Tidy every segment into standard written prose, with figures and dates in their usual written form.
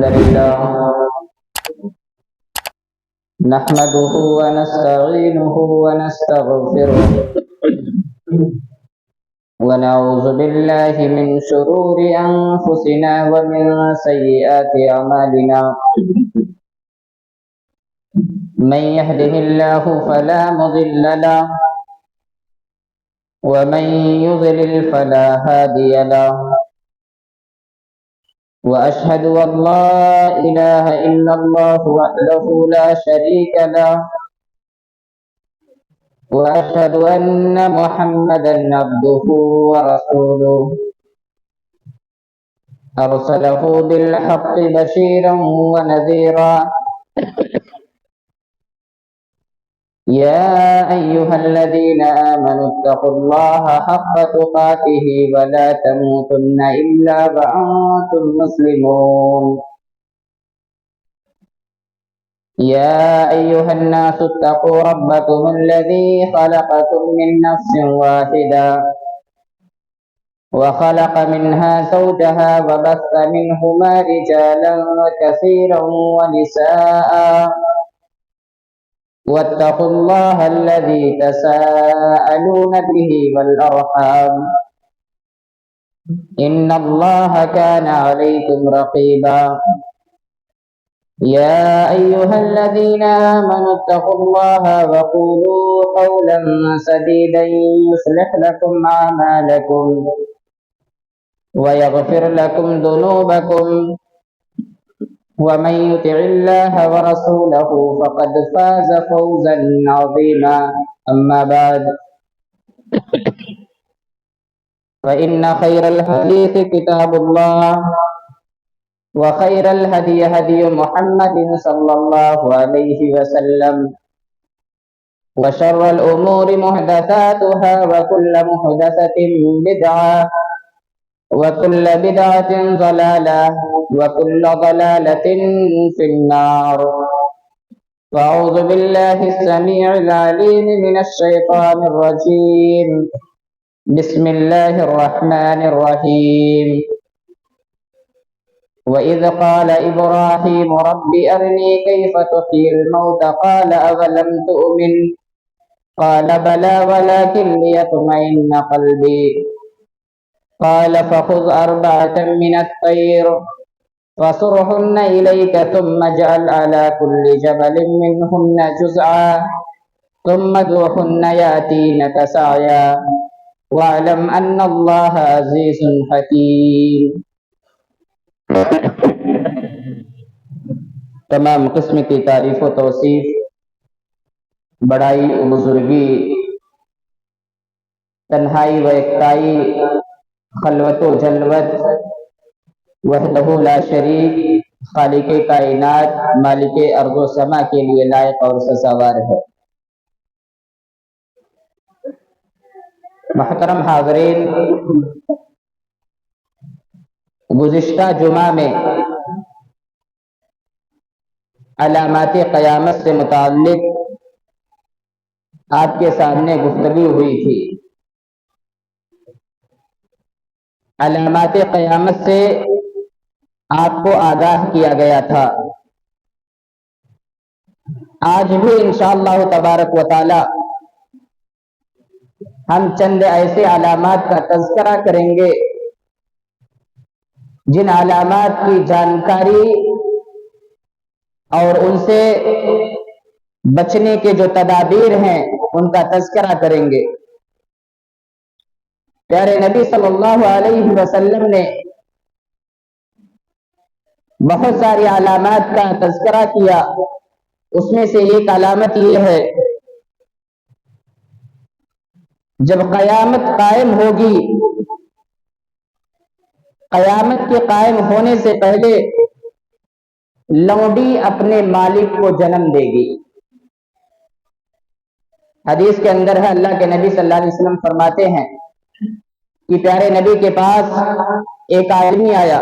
الحمد لله نحمده ونستعينه ونستغفره ونعوذ بالله من شرور أنفسنا ومن سيئات أعمالنا من يهده الله فلا مضل له ومن يضلل فلا هادي له وأشهد أن لا إله إلا الله وحده لا شريك له وأشهد أن محمدا عبده ورسوله أرسله بالحق بشيرا ونذيرا يا أيها الذين آمنوا اتقوا الله حق تقاته ولا تموتن إلا وأنتم مسلمون يا أيها الناس اتقوا ربكم الذي خلقكم من نفس واحدة وخلق منها زوجها وبث منهما رجالا كثيرا ونساء واتقوا الله الذي تساءلون به والأرحام إن الله كان عليكم رقيبا يا أيها الذين آمنوا اتقوا الله وقولوا قولا سديدا يصلح لكم أعمالكم ويغفر لكم ذنوبكم ومن يطع الله ورسوله فقد فاز فوزا عظيما أما بعد فإن خير الحديث كتاب الله وخير الهدي هدي محمد صلى الله عليه وسلم وشر الأمور محدثاتها وكل محدثة بدعة وكل بدعة ضلالة وكل ضلالة في النار فأعوذ بالله السميع العليم من الشيطان الرجيم بسم الله الرحمن الرحيم وإذ قال إبراهيم رب أرني كيف تحيي الموتى قال أولم تؤمن قال بلى ولكن ليطمئن قلبي قال فخذ أربعة من الطير فصرهن إليك ثم اجعل على كل جبل منهن جزعا ثم ادعهن يأتينك سعيا واعلم أن الله عزيز حكيم. تمام قسم کی تعریف و توصیف، بڑائی و بزرگی، تنہائی و اکتائی، خلوت و جلوت، وحدہ لا شریک، خالق کائنات، مالک ارض و سما کے لیے لائق اور سزاوار ہے۔ محترم حاضرین، گزشتہ جمعہ میں علامات قیامت سے متعلق آپ کے سامنے گفتگو ہوئی تھی۔ علامات قیامت سے آپ کو آگاہ کیا گیا تھا۔ آج بھی انشاءاللہ تبارک و تعالی ہم چند ایسے علامات کا تذکرہ کریں گے جن علامات کی جانکاری اور ان سے بچنے کے جو تدابیر ہیں ان کا تذکرہ کریں گے۔ پیارے نبی صلی اللہ علیہ وسلم نے بہت ساری علامات کا تذکرہ کیا، اس میں سے ایک علامت یہ ہے جب قیامت قائم ہوگی، قیامت کے قائم ہونے سے پہلے لونڈی اپنے مالک کو جنم دے گی۔ حدیث کے اندر ہے، اللہ کے نبی صلی اللہ علیہ وسلم فرماتے ہیں کہ پیارے نبی کے پاس ایک آدمی آیا،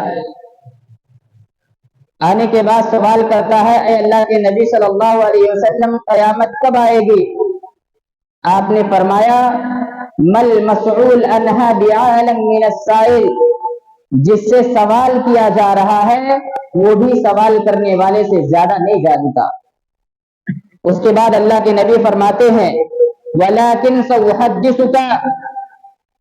آنے کے بعد سوال کرتا ہے، اے اللہ کے نبی صلی اللہ علیہ وسلم قیامت کب آئے گی؟ آپ نے فرمایا، مل مسعول عنہا بعالم من السائل، جس سے سوال کیا جا رہا ہے وہ بھی سوال کرنے والے سے زیادہ نہیں جانتا۔ اس کے بعد اللہ کے نبی فرماتے ہیں وَلَكِنْ سَأُحَدِّثُكَ،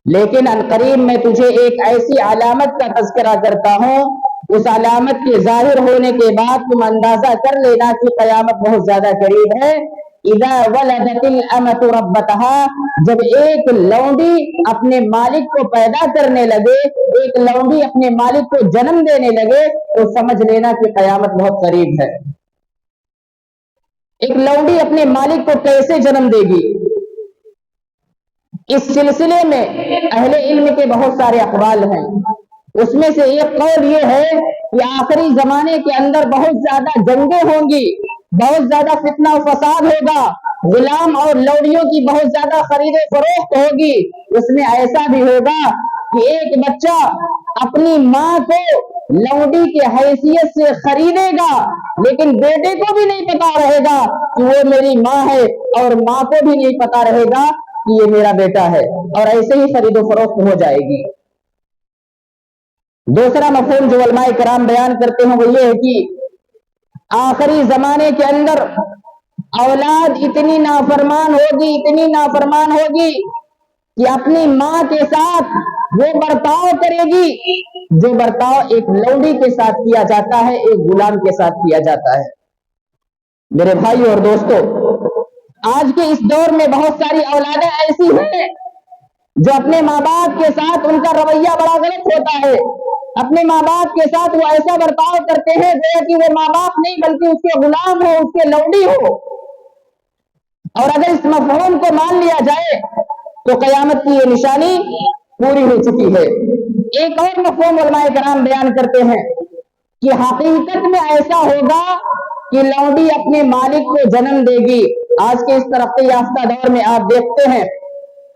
لیکن عنقریب میں تجھے ایک ایسی علامت کا تذکرہ کرتا ہوں، اس علامت کے ظاہر ہونے کے بعد تم اندازہ کر لینا کہ قیامت بہت زیادہ قریب ہے۔ اذا ولدت الامۃ ربتها، جب ایک لونڈی اپنے مالک کو پیدا کرنے لگے، ایک لونڈی اپنے مالک کو جنم دینے لگے، تو سمجھ لینا کہ قیامت بہت قریب ہے۔ ایک لونڈی اپنے مالک کو کیسے جنم دے گی؟ اس سلسلے میں اہل علم کے بہت سارے اقوال ہیں۔ اس میں سے ایک قول یہ ہے کہ آخری زمانے کے اندر بہت زیادہ جنگیں ہوں گی، بہت زیادہ فتنہ و فساد ہوگا، غلام اور لوڈیوں کی بہت زیادہ خرید و فروخت ہوگی۔ اس میں ایسا بھی ہوگا کہ ایک بچہ اپنی ماں کو لوڈی کی حیثیت سے خریدے گا، لیکن بیٹے کو بھی نہیں پتا رہے گا کہ وہ میری ماں ہے، اور ماں کو بھی نہیں پتا رہے گا کہ یہ میرا بیٹا ہے، اور ایسے ہی خرید و فروخت ہو جائے گی۔ دوسرا مفہوم جو علماء کرام بیان کرتے ہیں وہ یہ ہے کہ آخری زمانے کے اندر اولاد اتنی نافرمان ہوگی، اتنی نافرمان ہوگی کہ اپنی ماں کے ساتھ وہ برتاؤ کرے گی جو برتاؤ ایک لوڈی کے ساتھ کیا جاتا ہے، ایک غلام کے ساتھ کیا جاتا ہے۔ میرے بھائی اور دوستو، آج کے اس دور میں بہت ساری اولادیں ایسی ہیں جو اپنے ماں باپ کے ساتھ ان کا رویہ بڑا غلط ہوتا ہے۔ اپنے ماں باپ کے ساتھ وہ ایسا برتاؤ کرتے ہیں گویا کہ وہ ماں باپ نہیں بلکہ اس کے غلام ہو، اس کے لوڈی ہو۔ اور اگر اس مفہوم کو مان لیا جائے تو قیامت کی یہ نشانی پوری ہو چکی ہے۔ ایک اور مفہوم علماء کرام بیان کرتے ہیں کہ حقیقت میں ایسا ہوگا کہ لوڈی اپنے مالک کو جنم دے گی۔ آج کے اس ترقی یافتہ دور میں آپ دیکھتے ہیں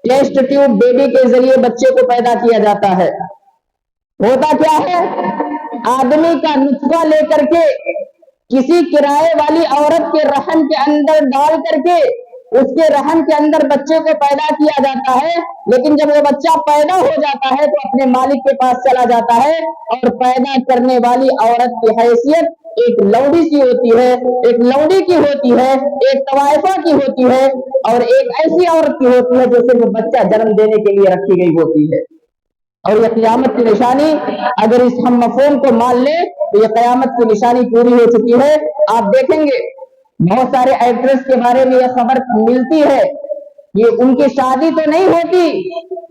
ٹیسٹ ٹیوب بیبی کے ذریعے بچے کو پیدا کیا جاتا ہے۔ ہوتا کیا ہے؟ آدمی کا نطفہ لے کر کے کسی کرائے والی عورت کے رحم کے اندر ڈال کر کے اس کے رحم کے اندر بچے کو پیدا کیا جاتا ہے، لیکن جب وہ بچہ پیدا ہو جاتا ہے تو اپنے مالک کے پاس چلا جاتا ہے، اور پیدا کرنے والی عورت کی حیثیت ایک لوڈی کی ہوتی ہے، ایک لوڈی کی ہوتی ہے، ایک طوائفہ کی ہوتی ہے، اور ایک ایسی عورت کی ہوتی ہے جو صرف بچہ جنم دینے کے لیے رکھی گئی ہوتی ہے۔ اور یہ قیامت کی نشانی اگر اس ہم مفہوم کو مان لیں تو یہ قیامت کی نشانی پوری ہو چکی ہے۔ آپ دیکھیں گے بہت سارے ایکٹریس کے بارے میں یہ خبر ملتی ہے کہ ان کی شادی تو نہیں ہوتی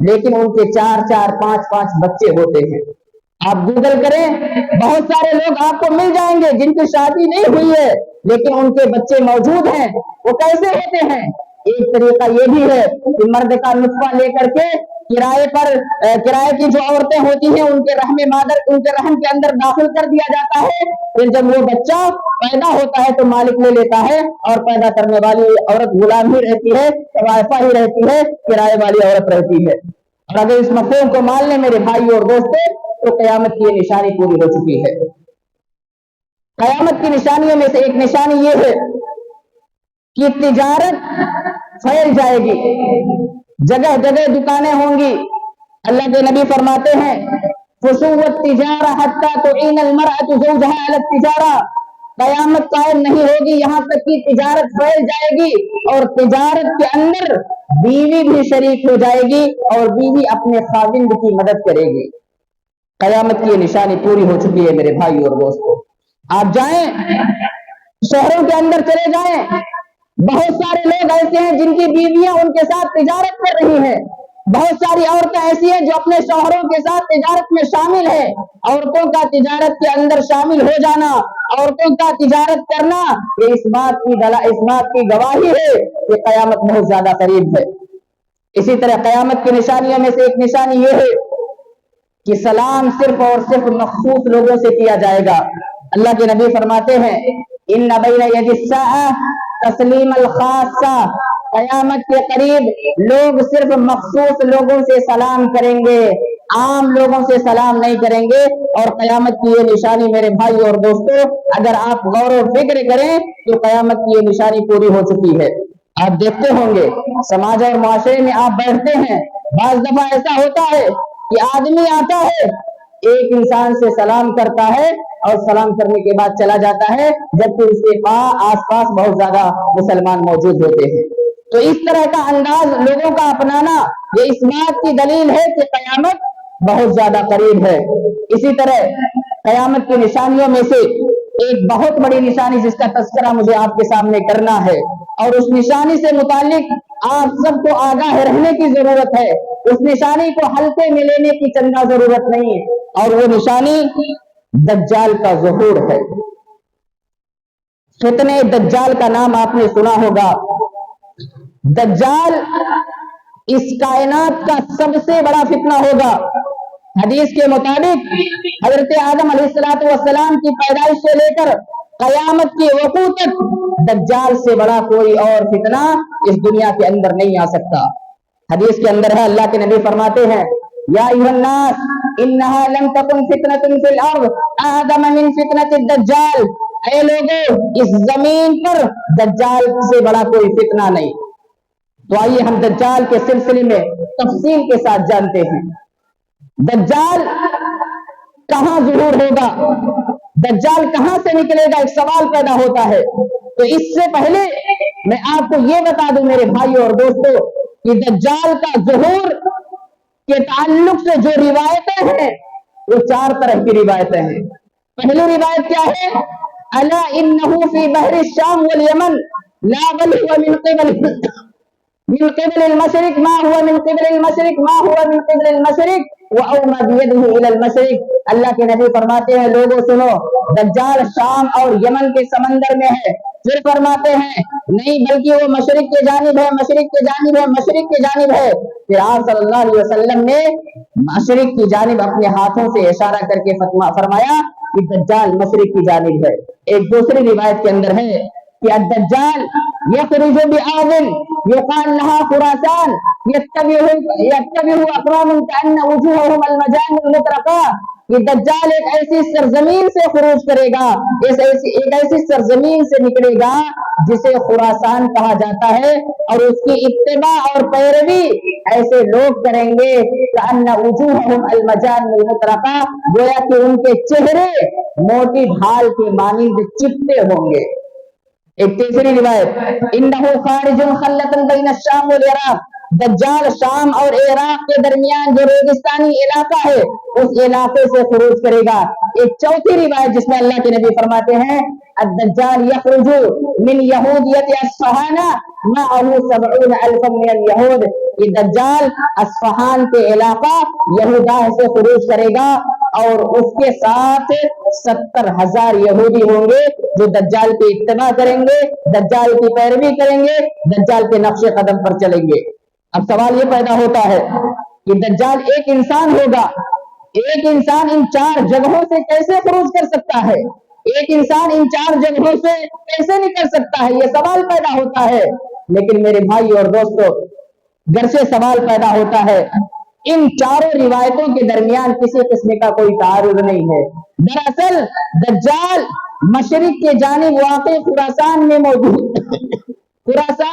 لیکن ان کے 4 5 بچے ہوتے ہیں۔ آپ گوگل کریں، بہت سارے لوگ آپ کو مل جائیں گے جن کی شادی نہیں ہوئی ہے لیکن ان کے بچے موجود ہیں۔ وہ کیسے ہوتے ہیں؟ ایک طریقہ یہ بھی ہے کہ مرد کا نطفہ لے کر کے کرائے کی جو عورتیں ہوتی ہیں ان کے رحم مادر، ان کے رحم کے اندر داخل کر دیا جاتا ہے، پھر جب وہ بچہ پیدا ہوتا ہے تو مالک لے لیتا ہے، اور پیدا کرنے والی عورت غلام ہی رہتی ہے، طوائفہ ہی رہتی ہے، کرائے والی عورت رہتی ہے۔ اور اگر اس مفہوم کو مان لیں میرے بھائی اور دوستوں تو قیامت کی یہ نشانی پوری ہو چکی ہے۔ قیامت کی نشانیوں میں سے ایک نشانی یہ ہے کہ تجارت پھیل جائے گی، جگہ جگہ دکانیں ہوں گی۔ اللہ کے نبی فرماتے ہیں فشوت التجارہ حتی تعین المرأة زوجها علی التجارہ، قیامت قائم نہیں ہوگی یہاں تک کہ تجارت پھیل جائے گی، اور تجارت کے اندر بیوی بھی شریک ہو جائے گی اور بیوی اپنے خاوند کی مدد کرے گی۔ قیامت کی نشانی پوری ہو چکی ہے میرے بھائی اور دوستو۔ آپ جائیں شہروں کے اندر چلے جائیں، بہت سارے لوگ ایسے ہیں جن کی بیویاں ان کے ساتھ تجارت کر رہی ہیں، بہت ساری عورتیں ایسی ہیں جو اپنے شوہروں کے ساتھ تجارت میں شامل ہیں۔ عورتوں کا تجارت کے اندر شامل ہو جانا، عورتوں کا تجارت کرنا، یہ اس بات کی گواہی ہے کہ قیامت بہت زیادہ قریب ہے۔ اسی طرح قیامت کی نشانیوں میں سے ایک نشانی یہ ہے کہ سلام صرف اور صرف مخصوص لوگوں سے کیا جائے گا۔ اللہ کے نبی فرماتے ہیں ان بین ید الساعۃ تسلیم الخاصہ، قیامت کے قریب لوگ صرف مخصوص لوگوں سے سلام کریں گے، عام لوگوں سے سلام نہیں کریں گے۔ اور قیامت کی یہ نشانی میرے بھائی اور دوستو اگر آپ غور و فکر کریں تو قیامت کی یہ نشانی پوری ہو چکی ہے۔ آپ دیکھتے ہوں گے سماج اور معاشرے میں آپ بیٹھتے ہیں، بعض دفعہ ایسا ہوتا ہے کہ آدمی آتا ہے، ایک انسان سے سلام کرتا ہے और सलाम करने के बाद चला जाता है, जबकि उसके आस पास बहुत ज्यादा मुसलमान मौजूद होते हैं। तो इस तरह का अंदाज लोगों का अपनाना ये इस बात की दलील है कि कयामत बहुत ज्यादा करीब है। इसी तरह कयामत की निशानियों में से एक बहुत बड़ी निशानी जिसका तस्करा मुझे आपके सामने करना है, और उस निशानी से मुतालिक आप सबको आगाह रहने की जरूरत है। उस निशानी को हल्के में लेने की चंदा जरूरत नहीं, और वो निशानी दज्जाल का ज़ुहूर है। फितने दज्जाल का नाम आपने सुना होगा। दज्जाल इस कायनात का सबसे बड़ा फितना होगा। हदीस के मुताबिक हजरत आदम अलैहिस्सलातु वस्सलाम की पैदाइश से लेकर कयामत के वकूअ तक दज्जाल से बड़ा कोई और फितना इस दुनिया के अंदर नहीं आ सकता। हदीस के अंदर है, अल्लाह के नबी फरमाते हैं, या अय्युहन्नास इन्नहा लम तकुन फितनतुन फिल अर्द अअज़म मिन फितनतिद दज्जाल। ऐ लोगों, इस जमीन पर दज्जाल से बड़ा कोई फितना नहीं। तो आइए हम दज्जाल के सिलसिले में तफसील के साथ जानते हैं। दज्जाल कहां ज़ुहूर होगा, दज्जाल कहां से निकलेगा, एक सवाल पैदा होता है। तो इससे पहले मैं आपको ये बता दूं मेरे भाइयों और दोस्तों कि दज्जाल का ज़ुहूर के ताल्लुक से जो रिवायतें हैं वो 4 तरह की रिवायतें हैं। पहली रिवायत क्या है, अला इन्नहु फी बहरि शाम वल यमन ला बल हुवा मिन क़िबल अल-मशरिक मा हुवा मिन क़िबल अल-मशरिक मा हुवा मिन क़िबल अल-मशरिक व औमा बियदिही इला अल-मशरिक। अल्लाह के नबी फरमाते हैं, लोगों सुनो, दज्जाल शाम और यमन के समंदर में है। फिर फरमाते हैं, नहीं बल्कि वो मशरिक के जानिब है, मशरिक के जानिब है, मशरिक के जानिब है। फिर आप सल्लल्लाहु अलैहि वसल्लम ने मशरिक की जानिब अपने हाथों से इशारा करके फरमाया कि दज्जाल मशरिक की जानिब है। एक दूसरी रिवायत के अंदर है कि अद-दज्जाल यखरुजु बिआदिन युकाल लहा खुरासान यत्तबिहु अक़वामुन कअन्न वुजूहहुम अल-मजानिल मुतरका। ये दज्जाल एक ऐसी सरजमीन से खुरूज करेगा, एक ऐसी सरजमीन से निकलेगा जिसे खुरासान कहा जाता है, और उसकी इत्तिबा और पैरवी ऐसे लोग करेंगे कअन्न वुजूहहुम अल-मजानिल मुतरका, गोया कि उनके चेहरे मोटी ढाल के मानिंद चिपटे होंगे। एक तीसरी रिवायत, इन्नहु खारिजुन खल्लतन बैन शाम वल इराक, दज्जाल शाम और इराक के दरमियान जो रेगिस्तानी इलाका है उस इलाके से खुरूज करेगा। एक चौथी रिवायत जिसमें अल्लाह के नबी फरमाते हैं, अद-दज्जाल यखरुजु मिन यहूदियत अस्फहाना मअहु 70 अल्फन मिन यहूद। ये दज्जाल अस्फहान के इलाका यहूदा से खुरूज करेगा और उसके साथ 70,000 यहूदी होंगे जो दज्जाल की इत्तिबा करेंगे, दज्जाल की पैरवी करेंगे, दज्जाल के नक्शे कदम पर चलेंगे। अब सवाल ये पैदा होता है कि दज्जाल एक इंसान होगा, एक इंसान इन 4 जगहों से कैसे खुरूज कर सकता है, एक इंसान इन 4 जगहों से कैसे निकल सकता है, ये सवाल पैदा होता है। लेकिन मेरे भाई और दोस्तों, घर से सवाल पैदा होता है, इन चारों रिवायतों के दरमियान किसी किस्म का कोई तारुद नहीं है। दरअसल दज्जाल मशरिक के जानिब वाक़े खुरासान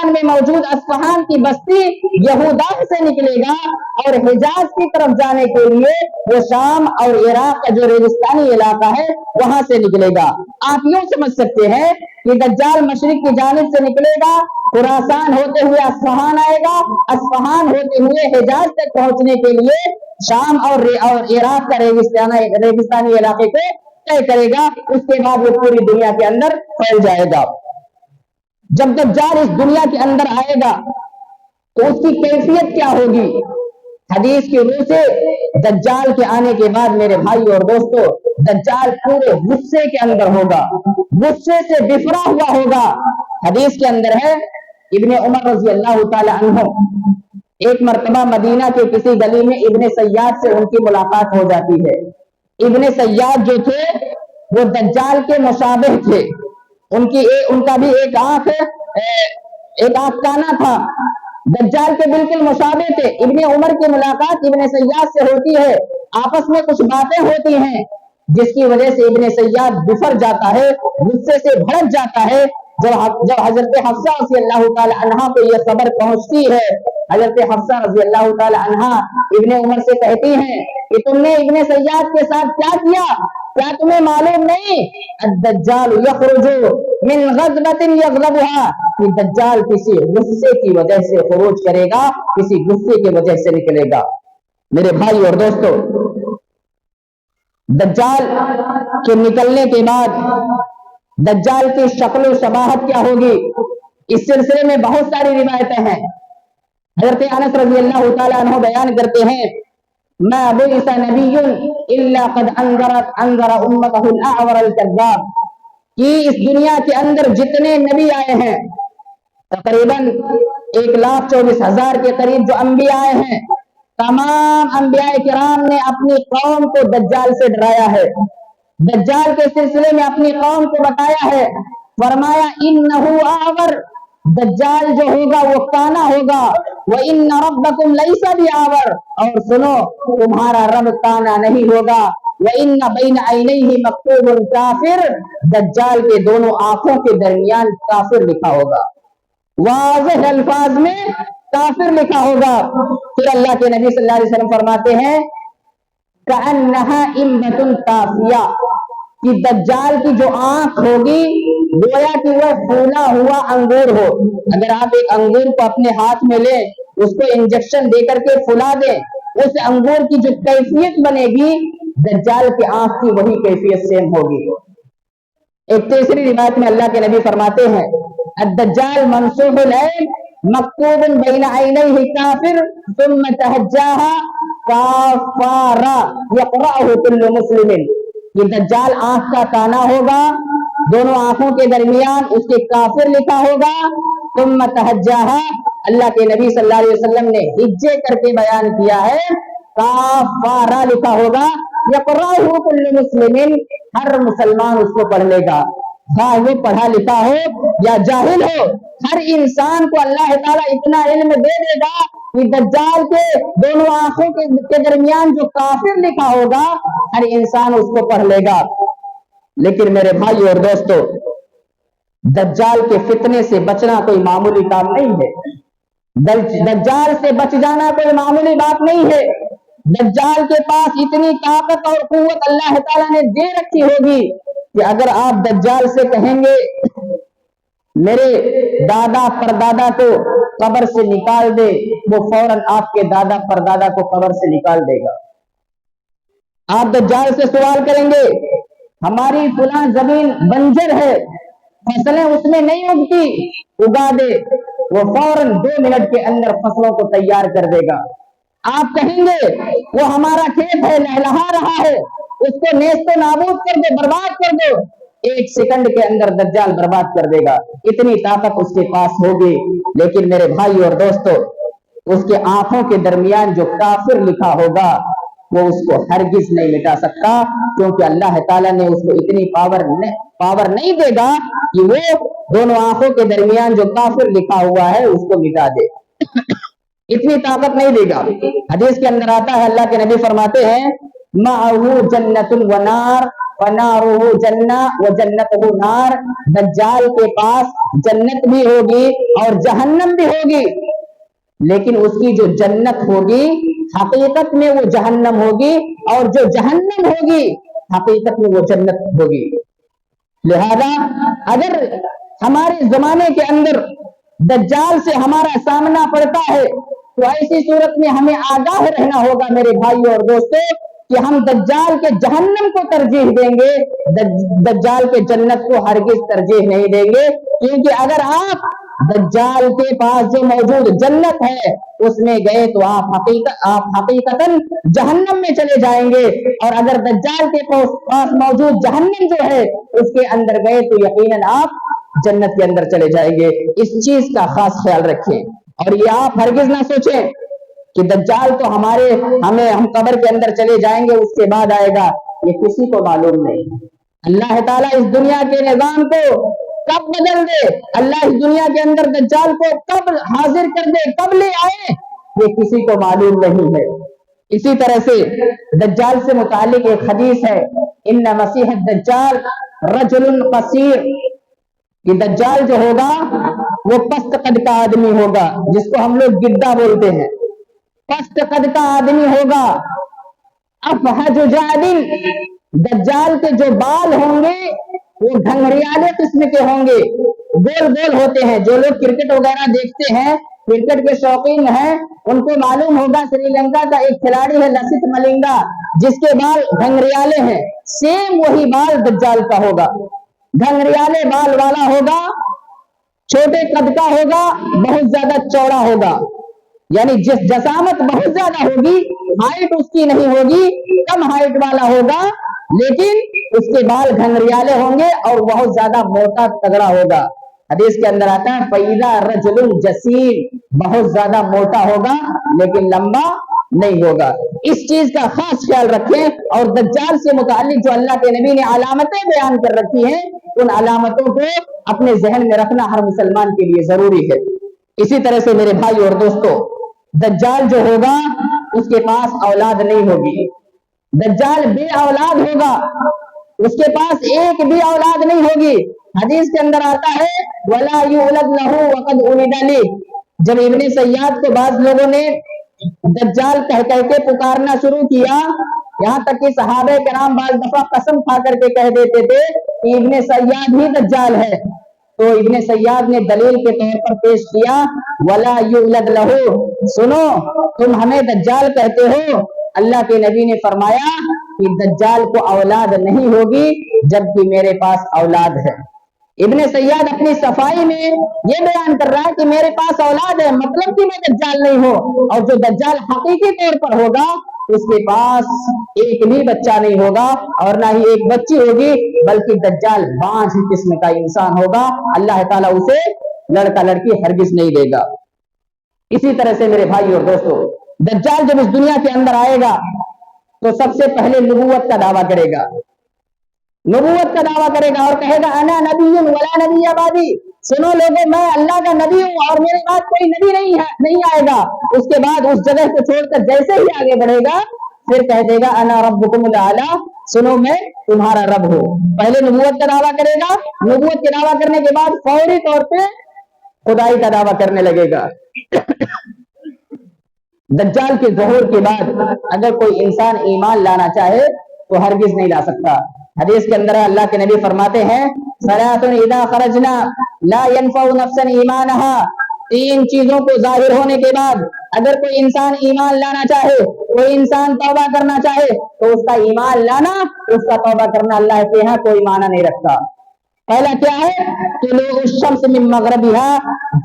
में मौजूद अस्फहान की बस्ती यहूदा से निकलेगा और हिजाज की तरफ जाने के लिए वो शाम और इराक का जो रेगिस्तानी इलाका है वहां से निकलेगा। आप यूं समझ सकते हैं कि दज्जाल मशरिक की जानिब से निकलेगा, खुरासान होते हुए अस्फहान आएगा, अस्फहान होते हुए हिजाज तक पहुंचने के लिए शाम और इराक का रेगिस्तानी इलाके को तय करेगा। उसके बाद वो पूरी दुनिया के अंदर फैल जाएगा। जब दज्जाल इस दुनिया के अंदर आएगा तो उसकी कैफियत क्या होगी? हदीस की रूह से दज्जाल के आने के बाद मेरे भाई और दोस्तों, दज्जाल पूरे गुस्से के अंदर होगा, गुस्से से बिफरा हुआ होगा। हदीस के अंदर है, इब्ने उमर रज़ी अल्लाह ताला अन्हु एक मर्तबा मदीना के किसी गली में इब्ने सय्याद से उनकी मुलाकात हो जाती है। इब्ने सय्याद जो थे वो दज्जाल के मुशाबिह थे, उनका भी एक आंख काना था, दज्जाल के बिल्कुल मुशाबिह थे। इब्ने उमर की मुलाकात इब्ने सय्याद से होती है, आपस में कुछ बातें होती हैं जिसकी वजह से इब्ने सय्याद बिफर जाता है, गुस्से से भड़क जाता है। जब हजरत हफ्सा रज़ी अल्लाह ताला अन्हा को यह खबर पहुंचती है, हजरत हफ्सा रज़ी अल्लाह ताला अन्हा इब्ने उमर से कहती हैं कि तुमने इब्ने सय्याद के साथ क्या किया? क्या तुम्हें मालूम नहीं अद्दज्जाल यखरुजु मिन गज़बतिन यग़ज़बुहा, कि दज्जाल किसी गुस्से की वजह से खुरूज करेगा, किसी गुस्से की वजह से निकलेगा। मेरे भाई और दोस्तों, दज्जाल के निकलने के बाद दज्जाल की शक्ल शबाहत क्या होगी, इस सिलसिले में बहुत सारी रिवायतें हैं। हज़रत अनस रज़ी अल्लाह तआला अन्हु बयान करते हैं, मा बुइसा नबियुन इल्ला क़द अंज़रा उम्मतहुल अअवर अल कज़्ज़ाब, कि इस दुनिया के अंदर जितने नबी आए हैं, तकरीबन 1,24,000 के करीब जो अंबिया आए हैं, तमाम अंबिया किराम ने अपनी कौम को दज्जाल से डराया है, दज्जाल के सिलसिले में अपनी कौम को बताया है। फरमाया इन्नहु आवर, दज्जाल जो होगा वो काना होगा, व इन्न रब्बकुम लैसा बिआवर, और सुनो तुम्हारा रब काना नहीं होगा, व इन्न बैन ऐनैहि मक्तूबुन काफिर, दज्जाल के दोनों आंखों के दरमियान काफिर लिखा होगा, वाज़ेह अल्फाज में काफिर लिखा होगा। फिर अल्लाह के नबी सल्लल्लाहु अलैहि वसल्लम फरमाते हैं कअन्नहा इम्बतुन ताफिया, कि दज्जाल की जो आंख होगी गोया कि वह फूला हुआ अंगूर हो। अगर आप एक अंगूर को अपने हाथ में ले, उसको इंजेक्शन दे करके फुला दे, उस अंगूर की जो कैफियत बनेगी दज्जाल की आंख की वही कैफियत सेम होगी। एक तीसरी रिवायत में अल्लाह के नबी फरमाते हैं अद्दज्जाल मंसूहुल ऐन मक्तूबुन बैन ऐनैहि काफिर सुम्मा तहज्जाहा काफारा यक़रअहु कुल्लु मुस्लिमिन, कि दज्जाल आंख का काना होगा, दोनों आंखों के दरमियान उसके काफिर लिखा होगा। सुम्मा तहज्जाहा, अल्लाह के नबी सल्लल्लाहु अलैहि वसल्लम ने हिज्जे करके बयान किया है, काफारा लिखा होगा, यक़रअहु कुल्लु मुस्लिमिन, हर मुसलमान उसको पढ़ लेगा, हाँ वो पढ़ा लिखा हो या जाहिल हो, हर इंसान को अल्लाह ताला इतना इल्म दे देगा कि दज्जाल के दोनों आंखों के दरमियान जो काफिर लिखा होगा हर इंसान उसको पढ़ लेगा। लेकिन मेरे भाई और दोस्तों, दज्जाल के फितने से बचना कोई मामूली काम नहीं है, दज्जाल से बच जाना कोई मामूली बात नहीं है। दज्जाल के पास इतनी ताकत और कुव्वत अल्लाह ताला ने दे रखी होगी कि अगर आप दज्जाल से कहेंगे मेरे दादा परदादा को कब्र से निकाल दे, वो फौरन आपके दादा परदादा को कब्र से निकाल देगा। आप दज्जाल से सवाल करेंगे हमारी फुला जमीन बंजर है, फसलें उसमें नहीं उगती, उगा दे, वो फौरन 2 मिनट के अंदर फसलों को तैयार कर देगा। आप कहेंगे वो हमारा खेत है, लहलहा रहा है, उसको नेस्तो नाबूद कर दो, बर्बाद कर दो, 1 सेकंड के अंदर दज्जाल बर्बाद कर देगा, इतनी ताकत उसके पास होगी। लेकिन मेरे भाई और दोस्तों, उसके आंखों के दरमियान जो काफिर लिखा होगा वो उसको हरगिज नहीं मिटा सकता, क्योंकि अल्लाह ताला ने उसको इतनी पावर नहीं देगा कि वो दोनों आंखों के दरमियान जो काफिर लिखा हुआ है उसको मिटा दे, इतनी ताकत नहीं देगा। हदीस के अंदर आता है, अल्लाह के नबी फरमाते हैं माअहू जन्नतुन व नार व नारुहु जन्ना व जन्नतुहु नार, दज्जाल के पास जन्नत भी होगी और जहन्नम भी होगी, लेकिन उसकी जो जन्नत होगी हकीकत में वो जहन्नम होगी, और जो जहन्नम होगी हकीकत में वो जन्नत होगी। लिहाजा अगर हमारे जमाने के अंदर दज्जाल से हमारा सामना पड़ता है तो ऐसी सूरत में हमें आगाह रहना होगा मेरे भाई और दोस्तों कि हम दज्जाल के जहन्नम को तरजीह देंगे, दज्जाल के जन्नत को हरगिज तरजीह नहीं देंगे। क्योंकि अगर आप दज्जाल के पास जो मौजूद जन्नत है उसमें गए तो आप हकीकतन जहन्नम में चले जाएंगे, और अगर दज्जाल के पास मौजूद जहन्नम जो है उसके अंदर गए तो यकीनन आप जन्नत के अंदर चले जाएंगे। इस चीज का खास ख्याल रखें, और ये आप हरगिज ना सोचें कि दज्जाल तो हम कब्र के अंदर चले जाएंगे उसके बाद आएगा, ये किसी को मालूम नहीं। अल्लाह ताला इस दुनिया के निजाम को कब बदल दे, अल्लाह इस दुनिया के अंदर दज्जाल को कब हाजिर कर दे, कब ले आए, ये किसी को मालूम नहीं है। इसी तरह से दज्जाल से मुतालिक एक हदीस है, इन्ना मसीह दज्जाल रजुलुन कसीर, कि दज्जाल जो होगा वो पस्त कद का आदमी होगा, जिसको हम लोग गिद्दा बोलते हैं, पस्त कद का आदमी होगा। अफहज जादिल, दज्जाल के जो बाल होंगे वो घंघरियाले किस्म के होंगे, गोल गोल होते हैं। जो लोग क्रिकेट वगैरह देखते हैं, क्रिकेट के शौकीन हैं, उनको मालूम होगा श्रीलंका का एक खिलाड़ी है लसित मलिंगा, जिसके बाल घंघरियाले हैं। सेम वही बाल दज्जाल का होगा, घंघरियाले बाल वाला होगा, छोटे कद का होगा, बहुत ज्यादा चौड़ा होगा। यानी जिस जसामत बहुत ज्यादा होगी, हाइट उसकी नहीं होगी, कम हाइट वाला होगा, लेकिन उसके बाल घंघरियाले होंगे और बहुत ज्यादा मोटा तगड़ा होगा। हदीस के अंदर आता है फैदा रजुल जसीम, बहुत ज्यादा मोटा होगा लेकिन लंबा नहीं होगा। इस चीज का खास ख्याल रखें। और दज्जाल से मुताल्लिक जो अल्लाह के नबी ने अलामतें बयान कर रखी हैं, उन अलामतों को अपने जहन में रखना हर मुसलमान के लिए जरूरी है। इसी तरह से मेरे भाई और दोस्तों, दज्जाल जो होगा उसके पास औलाद नहीं होगी, दज्जाल बे औलाद होगा, उसके पास एक भी औलाद नहीं होगी। हदीस के अंदर आता है वला युलद लहू वक़द उलिदा ली। जब इब्ने सय्याद को बाज लोगों ने दज्जाल कह कह के पुकारना शुरू किया, यहाँ तक कि सहाबे कराम बाज दफा कसम खा करके कह देते थे कि इब्ने सय्याद ही दज्जाल है, तो इब्ने सय्याद ने दलील के तौर पर पेश किया वला युलद लहू, सुनो तुम हमें दज्जाल कहते हो, अल्लाह के नबी ने फरमाया कि दज्जाल को औलाद नहीं होगी जबकि मेरे पास औलाद है। इब्ने सय्याद अपनी सफाई में ये बयान कर रहा है कि मेरे पास औलाद है, मतलब कि मैं दज्जाल नहीं हूं। और जो दज्जाल हकीकी तौर पर होगा उसके पास एक भी बच्चा नहीं होगा और ना ही एक बच्ची होगी, बल्कि दज्जाल बांझ किस्म का इंसान होगा। अल्लाह ताला उसे लड़का लड़की हरगिज नहीं देगा। इसी तरह से मेरे भाई और दोस्तों, दज्जाल जब इस दुनिया के अंदर आएगा तो सबसे पहले नबूवत का दावा करेगा, नबूवत का दावा करेगा और कहेगा अना नबीयुन वला नबी अबादी, सुनो लोगों मैं अल्लाह का नबी हूं और मेरे बाद कोई नबी नहीं है, नहीं आएगा। उसके बाद उस जगह को छोड़कर जैसे ही आगे बढ़ेगा फिर कह देगा अना रब्बुकुमुल आला, सुनो मैं तुम्हारा रब हूं। पहले नबूवत का दावा करेगा, नबूवत के दावा करने के बाद फौरी तौर पे खुदाई का दावा करने लगेगा। दज्जाल के ज़हूर के बाद अगर कोई इंसान ईमान लाना चाहे तो हरगिज नहीं ला सकता। हदीस के अंदर अल्लाह के नबी फरमाते हैं सलातुन इदा खरजना ला यनफउ नफ्सन ईमानहा, तीन चीजों को जाहिर होने के बाद अगर कोई इंसान ईमान लाना चाहे, कोई इंसान तौबा करना चाहे तो उसका ईमान लाना, उसका तौबा करना अल्लाह के यहाँ कोई माना नहीं रखता। पहला क्या है? तुलू शम्स मिन मगरिबिहा,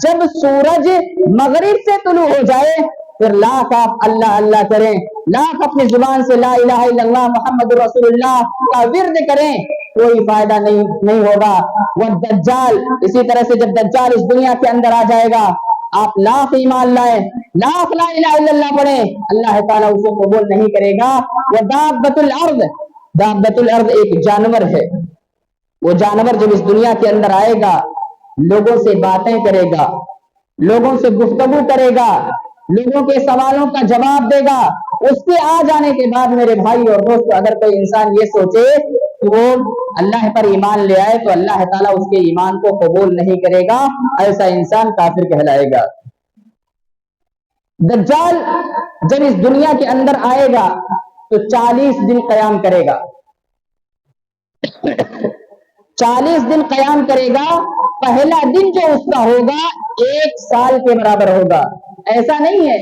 जब सूरज मगरिब से तुलू हो जाए फिर लाख आप अल्लाह अल्लाह करें, लाख अपनी जुबान से ला इलाहा इल्लल्लाह मुहम्मदुर रसूलुल्लाह का विर्द करें, कोई फायदा नहीं होगा। वह दज्जाल, इसी तरह से जब दज्जाल इस दुनिया के अंदर आ जाएगा, आप लाख ईमान लाए, लाख ला इलाहा इल्लल्लाह पढ़े, अल्लाह ताला उसे कबूल नहीं करेगा। वह दाब्बतुल अर्द, दाब्बतुल अर्द एक जानवर है, वो जानवर जब इस दुनिया के अंदर आएगा लोगों से बातें करेगा, लोगों से गुफ्तगू करेगा, लोगों के सवालों का जवाब देगा। उसके आ जाने के बाद मेरे भाई और दोस्त, अगर कोई इंसान ये सोचे कि वो अल्लाह पर ईमान ले आए तो अल्लाह ताला उसके ईमान को कबूल नहीं करेगा, ऐसा इंसान काफिर कहलाएगा। दज्जाल जब इस दुनिया के अंदर आएगा तो 40 दिन कयाम करेगा, 40 दिन कयाम करेगा। पहला दिन जो उसका होगा 1 साल के बराबर होगा। ऐसा नहीं है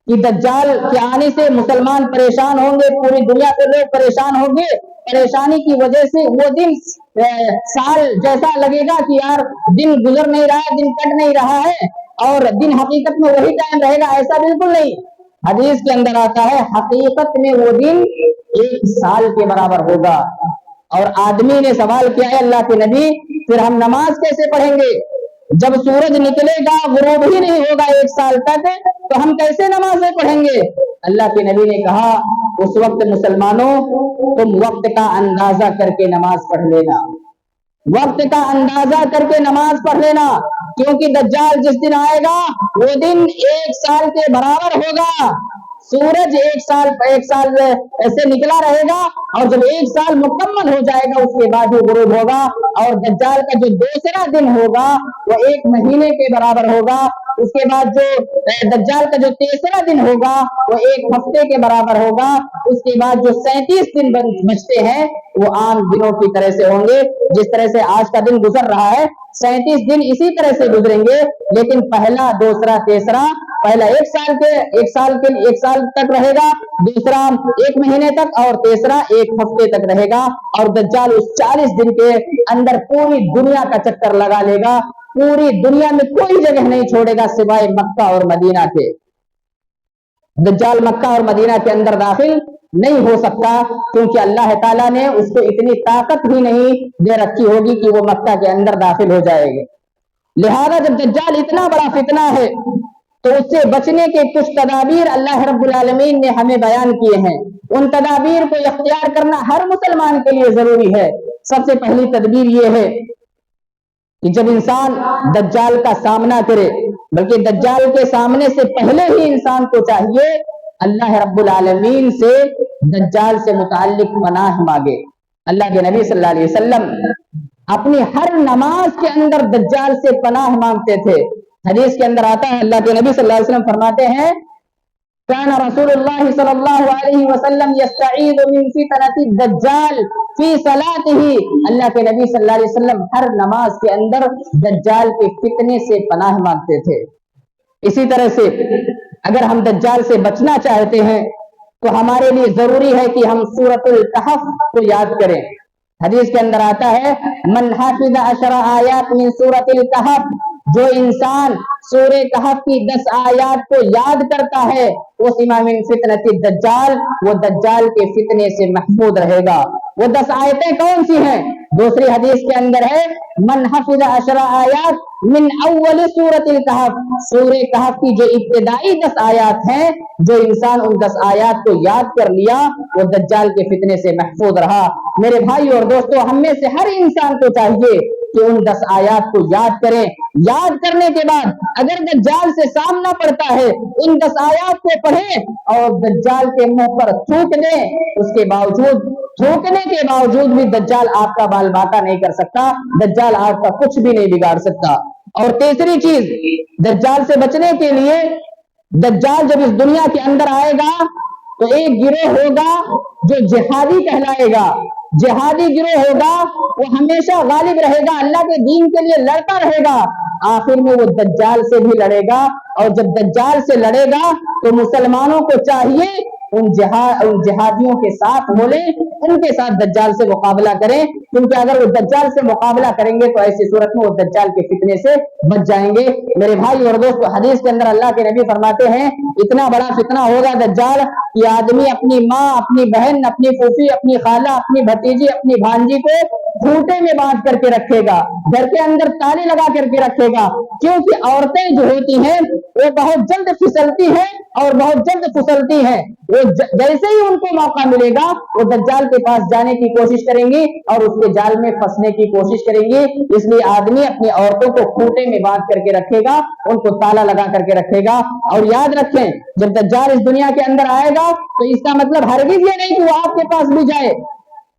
कि दज्जाल के आने से मुसलमान परेशान होंगे, पूरी दुनिया के लोग परेशान होंगे, परेशानी की वजह से वो दिन साल जैसा लगेगा कि यार दिन गुजर नहीं रहा है, दिन कट नहीं रहा है और दिन हकीकत में वही टाइम रहेगा, ऐसा बिल्कुल नहीं। हदीस के अंदर आता है हकीकत में वो दिन 1 साल के बराबर होगा। और आदमी ने सवाल किया है अल्लाह के नबी, फिर हम नमाज कैसे पढ़ेंगे? जब सूरज निकलेगा गुरूब ही नहीं होगा 1 साल तक, तो हम कैसे नमाजें पढ़ेंगे? अल्लाह के नबी ने कहा उस वक्त मुसलमानों तुम वक्त का अंदाजा करके नमाज पढ़ लेना, वक्त का अंदाजा करके नमाज पढ़ लेना, क्योंकि दज्जाल जिस दिन आएगा वो दिन 1 साल के बराबर होगा। सूरज 1 साल ऐसे निकला रहेगा और जब 1 साल मुकम्मल हो जाएगा उसके बाद वो गुरूब होगा। और दज्जाल का जो दूसरा दिन होगा वो 1 महीने के बराबर होगा। اس کے بعد جو دجال کا جو تیسرا دن ہوگا وہ 1 ہفتے کے برابر ہوگا. اس کے بعد جو 37 دن بچتے ہیں وہ عام دنوں کی طرح سے ہوں گے. جس طرح سے آج کا دن گزر رہا ہے 37 دن اسی طرح سے گزریں گے. لیکن پہلا، دوسرا، تیسرا، پہلا 1 سال تک رہے گا، دوسرا 1 مہینے تک، اور تیسرا 1 ہفتے تک رہے گا. اور دجال اس 40 دن کے اندر پوری دنیا کا چکر لگا لے گا. پوری دنیا میں کوئی جگہ نہیں چھوڑے گا سوائے مکہ اور مدینہ کے. دجال مکہ اور مدینہ کے اندر داخل نہیں ہو سکتا، کیونکہ اللہ تعالیٰ نے اس کو اتنی طاقت ہی نہیں دے رکھی ہوگی کہ وہ مکہ کے اندر داخل ہو جائے گی. لہذا جب دجال اتنا بڑا فتنہ ہے تو اس سے بچنے کے کچھ تدابیر اللہ رب العالمین نے ہمیں بیان کیے ہیں. ان تدابیر کو اختیار کرنا ہر مسلمان کے لیے ضروری ہے. سب سے پہلی تدبیر یہ ہے کہ جب انسان دجال کا سامنا کرے، بلکہ دجال کے سامنے سے پہلے ہی انسان کو چاہیے اللہ رب العالمین سے دجال سے متعلق پناہ مانگے. اللہ کے نبی صلی اللہ علیہ وسلم اپنی ہر نماز کے اندر دجال سے پناہ مانگتے تھے. حدیث کے اندر آتا ہے، اللہ کے نبی صلی اللہ علیہ وسلم فرماتے ہیں كان رسول الله صلی اللہ علیہ وسلم يستعيذ من فتنة الدجال فی صلاته. اللہ کے نبی صلی اللہ علیہ وسلم ہر نماز کے اندر دجال کے فتنے سے پناہ مانگتے تھے. اسی طرح سے اگر ہم دجال سے بچنا چاہتے ہیں تو ہمارے لیے ضروری ہے کہ ہم سورۃ الکہف کو یاد کریں. حدیث کے اندر آتا ہے من حافظ 10 آیات من سورۃ الکہف، جو انسان سورہ کہف کی 10 آیات کو یاد کرتا ہے اس من فتنۃ الدجال، وہ دجال کے فتنے سے محفوظ رہے گا. وہ 10 آیتیں کون سی ہیں؟ دوسری حدیث کے اندر ہے من حفظ 10 آیات من اول سورۃ الکہف، سورہ کہف کی جو ابتدائی 10 آیات ہیں، جو انسان ان 10 آیات کو یاد کر لیا وہ دجال کے فتنے سے محفوظ رہا. میرے بھائی اور دوستو، ہم میں سے ہر انسان کو چاہیے کہ ان 10 آیات کو یاد کریں. یاد کرنے کے بعد اگر دجال سے سامنا پڑتا ہے ان 10 آیات کو پڑھیں اور دجال کے منہ پر تھوک دیں. اس کے باوجود تھوکنے کے باوجود بھی دجال آپ کا بال باقا نہیں کر سکتا، دجال آپ کا کچھ بھی نہیں بگاڑ سکتا. اور تیسری چیز، دجال سے بچنے کے لیے، دجال جب اس دنیا کے اندر آئے گا تو ایک گروہ ہوگا جو جہادی کہلائے گا. جہادی گروہ ہوگا، وہ ہمیشہ غالب رہے گا، اللہ کے دین کے لیے لڑتا رہے گا. آخر میں وہ دجال سے بھی لڑے گا، اور جب دجال سے لڑے گا تو مسلمانوں کو چاہیے ان جہادیوں کے ساتھ بولیں، ان کے ساتھ دجال سے مقابلہ کریں. کیونکہ اگر وہ دجال سے مقابلہ کریں گے تو ایسی صورت میں وہ دجال کے فتنے سے بچ جائیں گے. میرے بھائی اور دوست، حدیث کے اندر اللہ کے نبی فرماتے ہیں اتنا بڑا فتنہ ہوگا دجال کہ آدمی اپنی ماں، اپنی بہن، اپنی پھوپھی، اپنی خالہ، اپنی بھتیجی، اپنی بھانجی کو کھوٹے میں باندھ کر کے رکھے گا، گھر کے اندر تالے لگا کر کے رکھے گا. کیونکہ عورتیں جو ہوتی ہیں وہ بہت جلد پھسلتی ہیں اور بہت جلد پھسلتی ہیں. وہ جیسے ہی ان کو موقع ملے گا وہ دجال کے پاس جانے کی کوشش کریں گی اور اس کے جال میں پھنسنے کی کوشش کریں گی. اس لیے آدمی اپنی عورتوں کو کھوٹے میں باندھ کر کے رکھے گا، ان کو تالا لگا کر کے رکھے گا. اور یاد رکھیں جب دجال اس دنیا کے اندر آئے گا تو اس کا مطلب ہرگز یہ نہیں کہ وہ آپ کے پاس بھی جائے.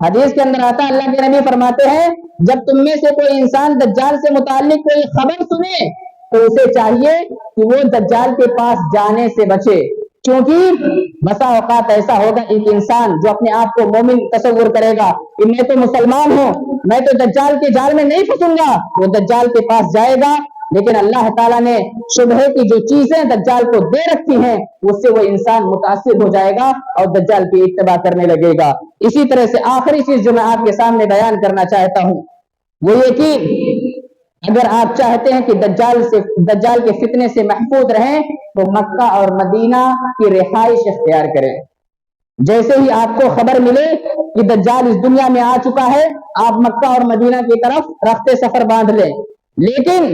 حدیث کے اندر آتا ہے، اللہ کے نبی فرماتے ہیں جب تم میں سے کوئی انسان دجال سے متعلق کوئی خبر سنے تو اسے چاہیے کہ وہ دجال کے پاس جانے سے بچے. کیونکہ بسا اوقات ایسا ہوگا ایک انسان جو اپنے آپ کو مومن تصور کرے گا کہ میں تو مسلمان ہوں، میں تو دجال کے جال میں نہیں پھنسوں گا، وہ دجال کے پاس جائے گا. لیکن اللہ تعالیٰ نے شبہ کی جو چیزیں دجال کو دے رکھی ہیں اس سے وہ انسان متاثر ہو جائے گا اور دجال کی اتباع کرنے لگے گا. اسی طرح سے آخری چیز جو میں آپ کے سامنے بیان کرنا چاہتا ہوں وہ یہ کہ اگر آپ چاہتے ہیں کہ دجال کے فتنے سے محفوظ رہیں تو مکہ اور مدینہ کی رہائش اختیار کریں. جیسے ہی آپ کو خبر ملے کہ دجال اس دنیا میں آ چکا ہے آپ مکہ اور مدینہ کی طرف رخت سفر باندھ لیں. لیکن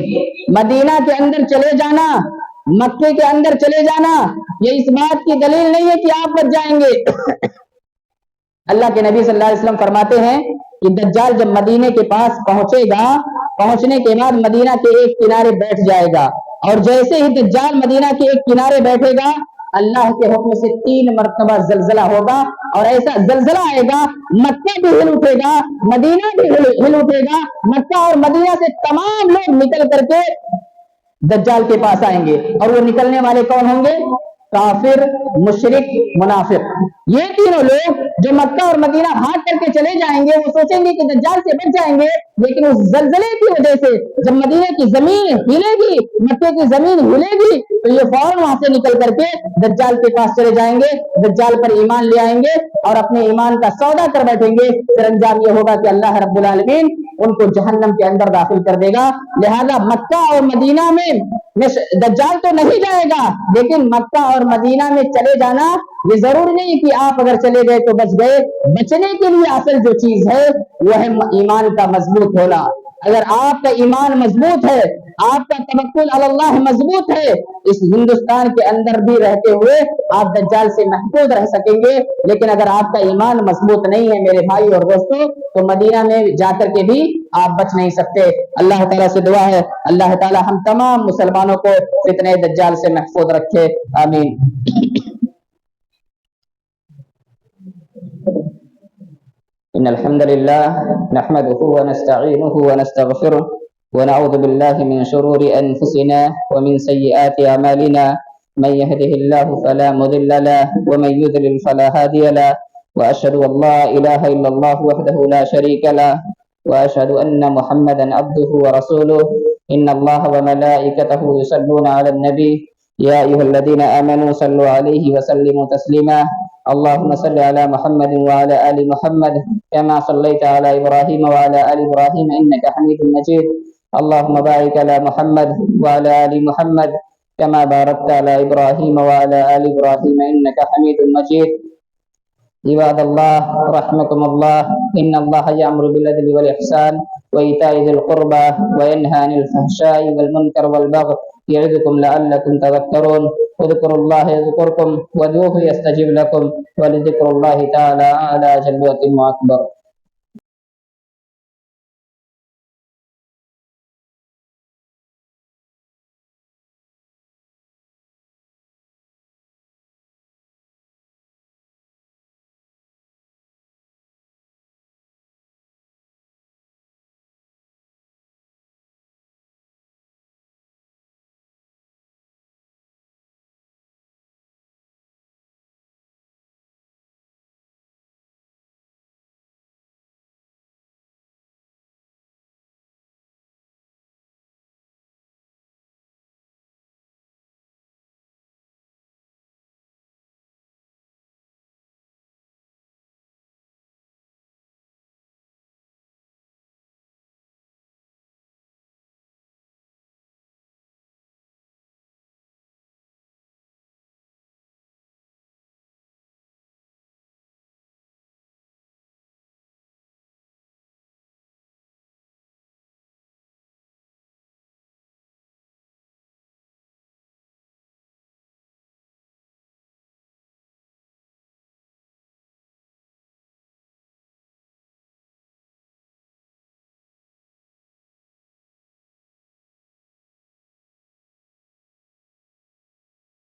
مدینہ کے اندر چلے جانا، مکے کے اندر چلے جانا یہ اس بات کی دلیل نہیں ہے کہ آپ بچ جائیں گے. اللہ کے نبی صلی اللہ علیہ وسلم فرماتے ہیں کہ دجال جب مدینے کے پاس پہنچے گا، پہنچنے کے بعد مدینہ کے ایک کنارے بیٹھ جائے گا، اور جیسے ہی دجال مدینہ کے ایک کنارے بیٹھے گا اللہ کے حکم سے 3 مرتبہ زلزلہ ہوگا، اور ایسا زلزلہ آئے گا مکہ بھی ہل اٹھے گا، مدینہ بھی ہل اٹھے گا. مکہ اور مدینہ سے تمام لوگ نکل کر کے दज्जाल के पास आएंगे और वो निकलने वाले कौन होंगे? काफिर, मुशरिक, मुनाफिक। ये तीनों लोग जो मक्का और मदीना भाग करके चले जाएंगे, वो सोचेंगे कि दज्जाल से बच जाएंगे, लेकिन उस जलजले की वजह से जब मदीने की जमीन हिलेगी, मक्के की जमीन हिलेगी, तो ये फौरन वहां से निकल करके दज्जाल के पास चले जाएंगे, दज्जाल पर ईमान ले आएंगे और अपने ईमान का सौदा कर बैठेंगे। फिर अंजाम ये होगा कि अल्लाह रब्बुल आलमीन उनको जहन्नम के अंदर दाखिल कर देगा। लिहाजा मक्का और मदीना में दज्जाल तो नहीं जाएगा, लेकिन मक्का और मदीना में चले जाना ये जरूरी नहीं कि आप अगर चले गए तो बच गए। बचने के लिए असल जो चीज है वो है ईमान का मजबूत होना। अगर आपका ईमान मजबूत है, आपका तवक्कुल अल्लाह मजबूत है, इस हिंदुस्तान के अंदर भी रहते हुए आप दज्जाल से महफूज रह सकेंगे। लेकिन अगर आपका ईमान मजबूत नहीं है मेरे भाई और दोस्तों, तो मदीना में जाकर के भी आप बच नहीं सकते। अल्लाह ताला से दुआ है, अल्लाह ताला हम तमाम मुसलमानों को फितने दज्जाल से महफूज रखे, आमीन। إن الحمد لله نحمده ونستعينه ونستغفره ونعوذ بالله من شرور أنفسنا ومن سيئات أعمالنا، من يهده الله فلا مضل له ومن يضلل فلا هادي له، وأشهد أن لا إله إلا الله وحده لا شريك له، وأشهد أن محمدا عبده ورسوله. إن الله وملائكته يصلون على النبي يا أيها الذين آمنوا صلوا عليه وسلموا تسليما. اللهم صل على محمد وعلى آل محمد كما صليت على إبراهيم وعلى آل إبراهيم إنك حميد مجيد. اللهم بارك على محمد وعلى آل محمد كما باركت على إبراهيم وعلى آل إبراهيم إنك حميد مجيد. عباد الله رحمكم الله، إن الله يأمر بالعدل والإحسان وإيتاء ذي القربى وينهى عن الفحشاء والمنكر والبغي يعظكم لعلكم تذكرون. اذكروا الله يذكركم وادعوه يستجب لكم ولذكر الله تعالى أعلى جل وأتم أكبر.